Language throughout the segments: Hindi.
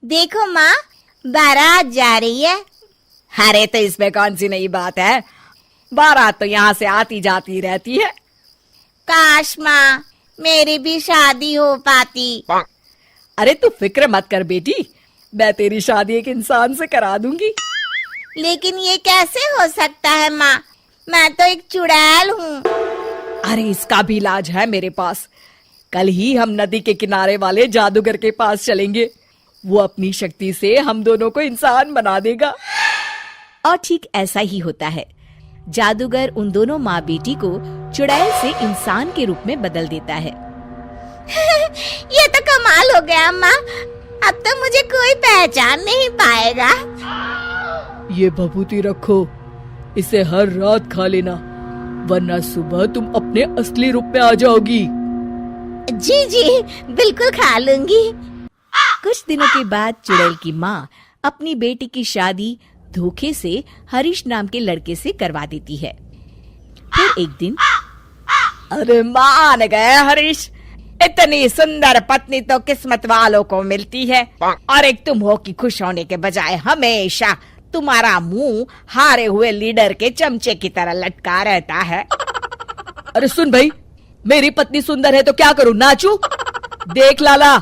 देखो माँ, बारात जा रही है। अरे तो इसमें कौन सी नई बात है, बारात तो यहाँ से आती जाती रहती है। काश माँ, मेरी भी शादी हो पाती। अरे तू फिक्र मत कर बेटी, मैं तेरी शादी एक इंसान से करा दूंगी। लेकिन ये कैसे हो सकता है माँ, मैं तो एक चुड़ैल हूँ। अरे इसका भी इलाज है मेरे पास। कल ही हम नदी के किनारे वाले जादूगर के पास चलेंगे, वो अपनी शक्ति से हम दोनों को इंसान बना देगा। और ठीक ऐसा ही होता है। जादूगर उन दोनों माँ बेटी को चुड़ैल से इंसान के रूप में बदल देता है। ये तो कमाल हो गया माँ, अब तो मुझे कोई पहचान नहीं पाएगा। ये भभूति रखो, इसे हर रात खा लेना, वरना सुबह तुम अपने असली रूप में आ जाओगी। जी जी, बिल्कुल खा लूंगी। कुछ दिनों के बाद चुड़ैल की माँ अपनी बेटी की शादी धोखे से हरीश नाम के लड़के से करवा देती है। फिर एक दिन, अरे मान गए हरीश, इतनी सुंदर पत्नी तो किस्मत वालों को मिलती है, और एक तुम हो कि खुश होने के बजाय हमेशा तुम्हारा मुंह हारे हुए लीडर के चमचे की तरह लटका रहता है। अरे सुन भाई, मेरी पत्नी सुंदर है तो क्या करूं, नाचूं? देख लाला,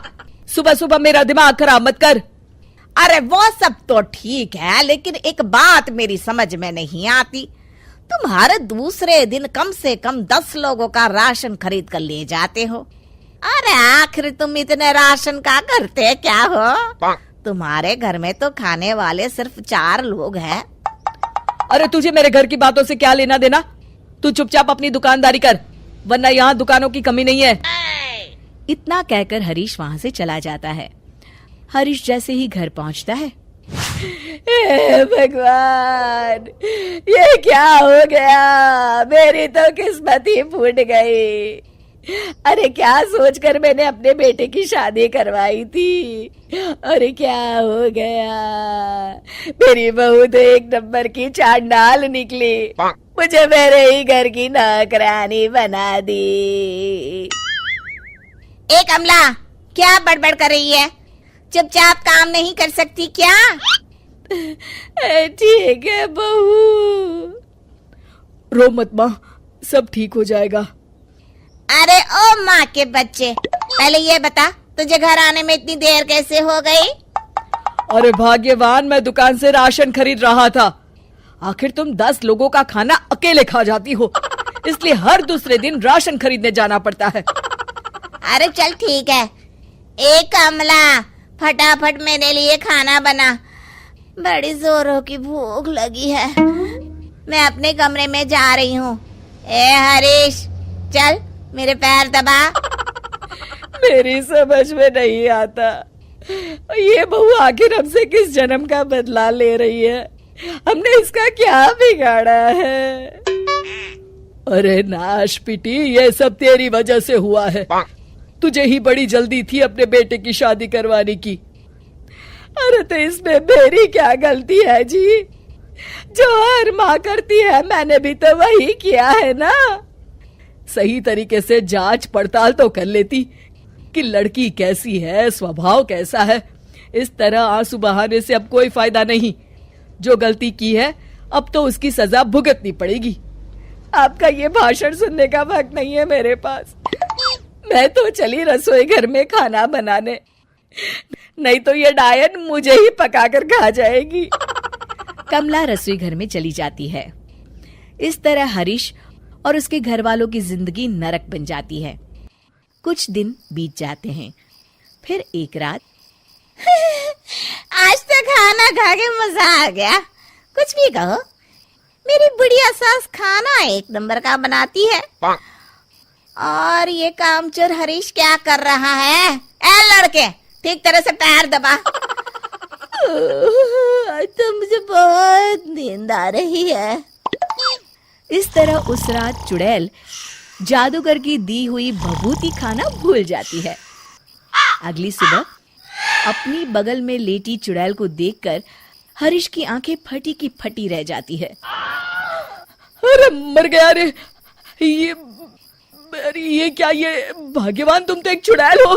सुबह सुबह मेरा दिमाग खराब मत कर। अरे वो सब तो ठीक है, लेकिन एक बात मेरी समझ में नहीं आती, तुम हर दूसरे दिन कम से कम 10 लोगों का राशन खरीद कर ले जाते हो। अरे आखिर तुम इतने राशन का करते क्या हो? तुम्हारे घर में तो खाने वाले सिर्फ 4 लोग हैं। अरे तुझे मेरे घर की बातों से क्या लेना देना, तू चुपचाप अपनी दुकानदारी कर, वरना यहाँ दुकानों की कमी नहीं है। इतना कहकर हरीश वहाँ से चला जाता है। हरीश जैसे ही घर पहुँचता है, हे भगवान, ये क्या हो गया, मेरी तो किस्मत ही फूट गई। अरे क्या सोचकर मैंने अपने बेटे की शादी करवाई थी, अरे क्या हो गया, मेरी बहू तो एक नंबर की चांडाल निकली, मुझे मेरे ही घर की नौकरानी बना दी। ए कमला, क्या बड़बड़ कर रही है? चुपचाप काम नहीं कर सकती क्या? ठीक है बहू, रो मत माँ, सब ठीक हो जाएगा। अरे ओ माँ के बच्चे, पहले ये बता, तुझे घर आने में इतनी देर कैसे हो गई? अरे भाग्यवान, मैं दुकान से राशन खरीद रहा था। आखिर तुम 10 लोगों का खाना अकेले खा जाती हो, इसलिए हर दूसरे दिन राशन खरीदने जाना पड़ता है। अरे चल ठीक है। ए कमला, फटाफट मेरे लिए खाना बना, बड़ी जोरों की भूख लगी है। मैं अपने कमरे में जा रही हूँ। ए हरीश, चल मेरे पैर दबा। मेरी समझ में नहीं आता, ये बहू आखिर हमसे किस जन्म का बदला ले रही है, हमने इसका क्या बिगाड़ा है? अरे नाश पिटी, ये सब तेरी वजह से हुआ है, तुझे ही बड़ी जल्दी थी अपने बेटे की शादी करवाने की। अरे तो इसमें मेरी क्या गलती है जी, जो हर माँ करती है मैंने भी तो वही किया है ना। सही तरीके से जांच पड़ताल तो कर लेती कि लड़की कैसी है, स्वभाव कैसा है। इस तरह आंसू बहाने से अब कोई फायदा नहीं, जो गलती की है अब तो उसकी सजा भुगतनी पड़ेगी। आपका ये भाषण सुनने का वक्त नहीं है मेरे पास, मैं तो चली रसोई घर में खाना बनाने, नहीं तो ये डायन मुझे ही पकाकर खा जाएगी। कमला रसोई घर में चली जाती है। इस तरह हरीश और उसके घर वालों की जिंदगी नरक बन जाती है। कुछ दिन बीत जाते हैं। फिर एक रात, आज तो खाना खा के मजा आ गया। कुछ भी कहो, मेरी बुढ़िया सास खाना एक नंबर का बनाती है। और ये कामचोर हरीश क्या कर रहा है? ए लड़के, ठीक तरह से पैर दबा। आज तो मुझे बहुत नींद आ रही है। इस तरह उस रात चुड़ैल जादूगर की दी हुई भभूति खाना भूल जाती है। अगली सुबह अपनी बगल में लेटी चुड़ैल को देखकर हरीश की आंखें फटी की फटी रह जाती है। अरे मर गया रे, ये क्या, ये भाग्यवान तुम तो एक चुड़ैल हो।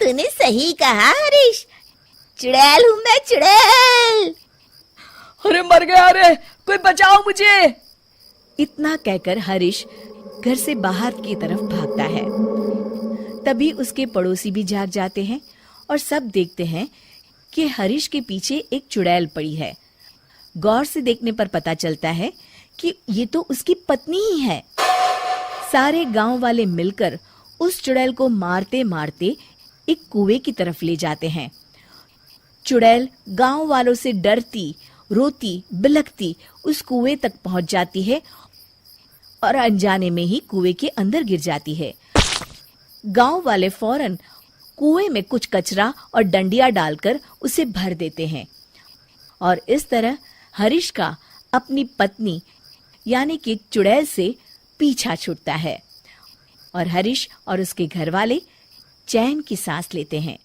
तूने सही कहा हरीश, चुड़ैल हूँ मैं, चुड़ैल। अरे मर गया, अरे कोई बचाओ मुझे। इतना कहकर हरीश घर से बाहर की तरफ भागता है। तभी उसके पड़ोसी भी जाग जाते हैं और सब देखते हैं कि हरीश के पीछे एक चुड़ैल पड़ी है। गौर से देखने पर पता चलता है कि ये तो उसकी पत्नी ही है। सारे गांव वाले मिलकर उस चुड़ैल को मारते मारते एक कुएं की तरफ ले जाते हैं। चुड़ैल गांव वालों से डरती, रोती, बिलखती उस कुएं तक पहुंच जाती है और अनजाने में ही कुएं के अंदर गिर जाती है। गांव वाले फौरन कुएं में कुछ कचरा और डंडिया डालकर उसे भर देते हैं और इस तरह हरीश का अपनी पत्नी यानी कि चुड़ैल से पीछा छूटता है और हरीश और उसके घर वाले चैन की सांस लेते हैं।